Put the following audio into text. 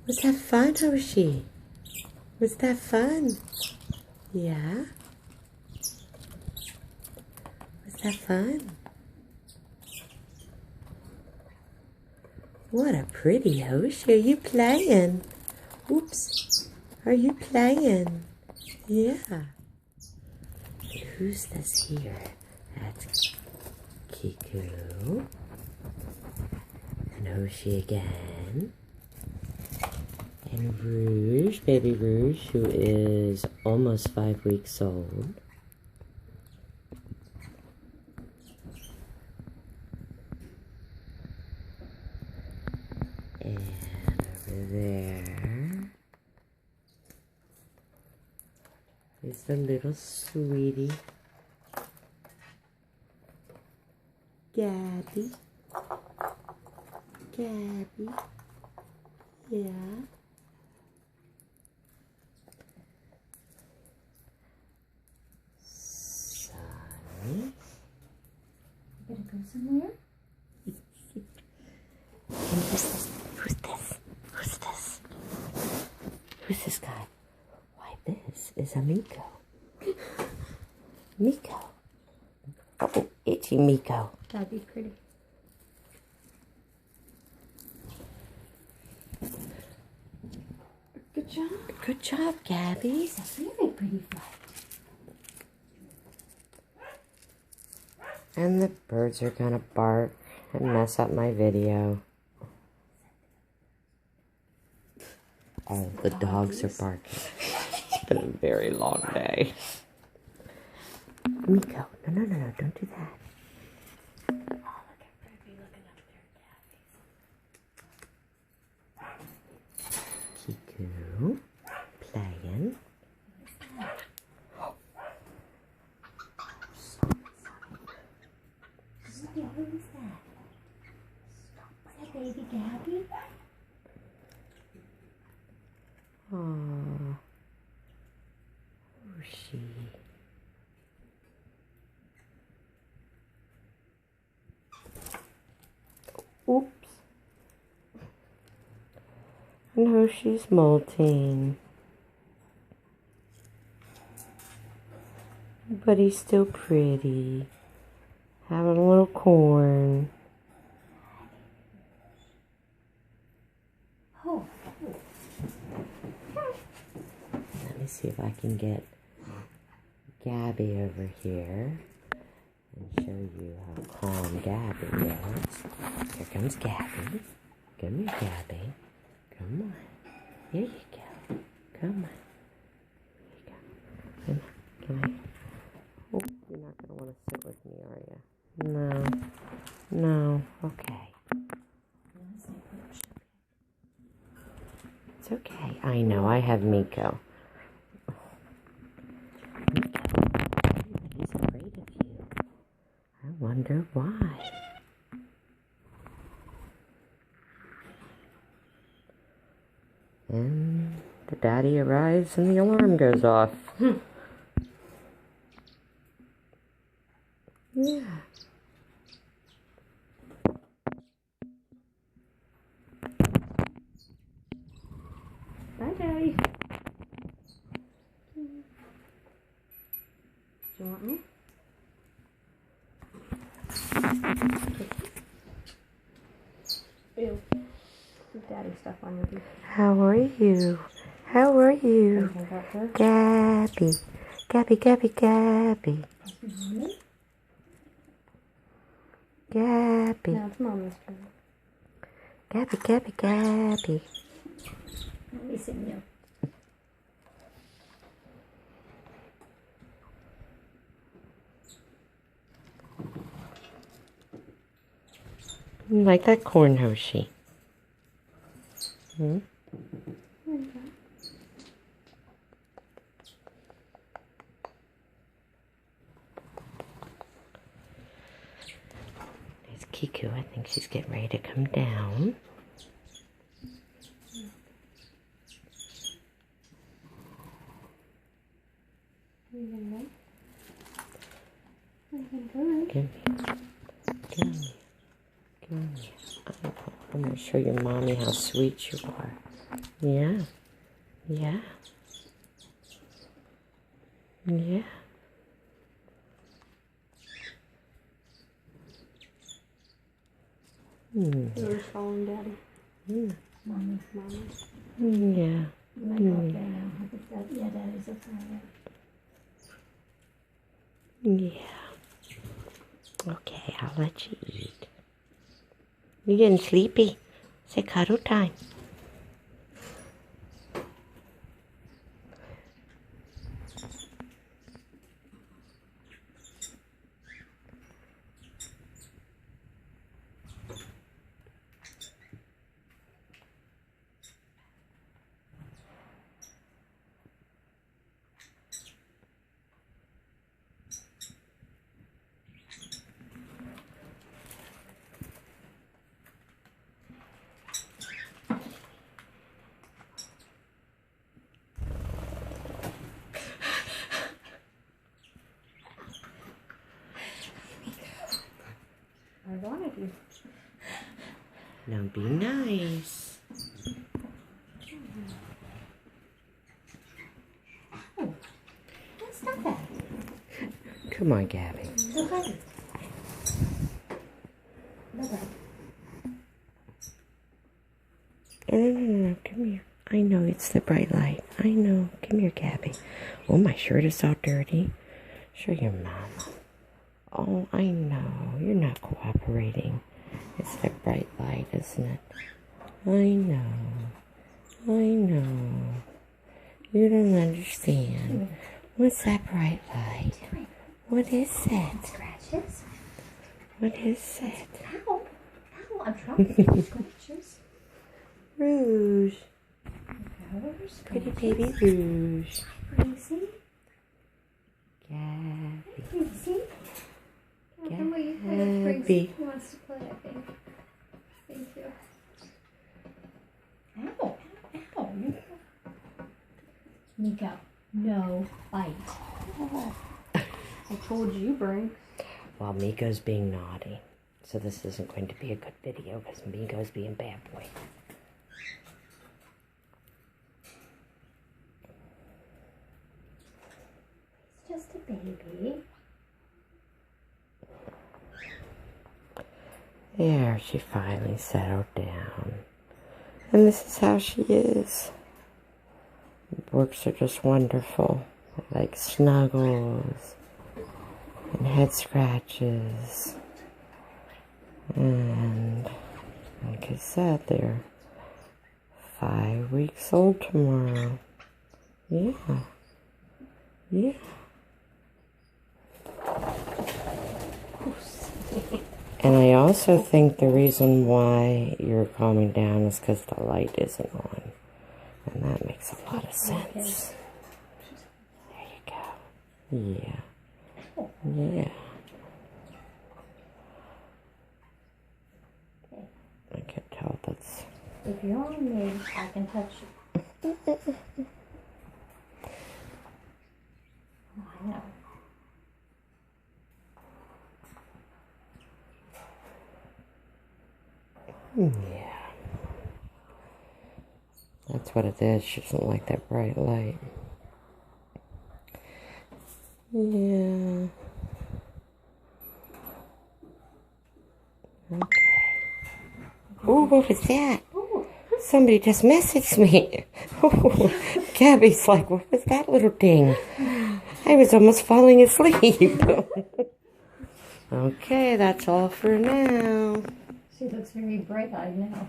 Was that fun, Hoshi? Was that fun? Yeah? Was that fun? What a pretty Hoshi. Are you playing? Oops. Are you playing? Yeah. Who's this here? That's Kiku. And Hoshi again. And Rouge, baby Rouge, who is almost 5 weeks old. And over there is the little sweetie, Gabby. Gabby. Yeah. Sonny. You gotta go somewhere? And who's this? Who's this? Who's this? Who's this guy? Why, this is a Miko. Miko. Oh, itchy Miko. That'd be pretty. Good job. Good job, Gabby. It's a very pretty fly. And the birds are gonna bark and mess up my video. Oh, the dogs are barking. It's been a very long day. Miko, no, don't do that. Oh, look at Freddy looking up there, Gabby. Kiku, playing. What is that? Is that baby Gabby? Aww. Who's she? Oops. No, she's molting. But he's still pretty. Having a little corn. Oh. Let me see if I can get Gabby over here and show you how calm Gabby is. Here comes Gabby. Come here, Gabby. Come on. Here you go. Come on. Here you go. Come on. Oh, you're not going to want to sit with me, are you? No. No. Okay. It's okay. I know. I have Miko. He's afraid of you. I wonder why. And the daddy arrives and the alarm goes off. Yeah. Bye, Daddy. Do you want me? Ew. Put Daddy stuff on your teeth. How are you? How are you? Gabby. Gabby, Gabby, Gabby. Gabby. No, it's Mama's turn. Gabby, Gabby, Gabby. Let me see you. You like that corn, Hoshi? Hmm? There you go. There's Kiku. I think she's getting ready to come down. Give me. Give me. Give me. I'm going to show your mommy how sweet you are. Yeah. Yeah. Yeah. Who's calling Daddy? Mommy. Mommy. Yeah. You might go up there now. I think that, yeah, Daddy's up there. Yeah. Okay, I'll let you eat. You're getting sleepy. Say cuddle time. I wanted you. Now be nice. Oh, stop that. Come on, Gabby. Go ahead. Bye-bye. No. Come here. I know it's the bright light. I know. Come here, Gabby. Oh, my shirt is all dirty. Show your mama. Oh, I know. You're not cooperating. It's the bright light, isn't it? I know. You don't understand. What's that bright light? What is that? Scratches? What is that? Ow. Ow, I'm trying to get scratches. Rouge. Pretty baby Rouge. Gracie? Gabby. Gracie? Can we Gabby. He wants to play, I think. Thank you. Ow. Ow. Nico, no bite. Oh. I told you, Brink. Well, Miko's being naughty. So this isn't going to be a good video because Miko's being bad boy. It's just a baby. There, she finally settled down. And this is how she is. Bourkes are just wonderful. They like snuggles and head scratches. And like I said, they're 5 weeks old tomorrow. Yeah. Yeah. And I also think the reason why you're calming down is because the light isn't on. And that makes a lot of sense. There you go. Yeah. Yeah. I can tell that's... If you're on me, I can touch you. Oh, I know. Yeah. That's what it is. She doesn't like that bright light. Yeah. Okay. Oh, what was that? Somebody just messaged me. Oh, Gabby's like, what was that little ding? I was almost falling asleep. Okay, that's all for now. She looks very bright-eyed now.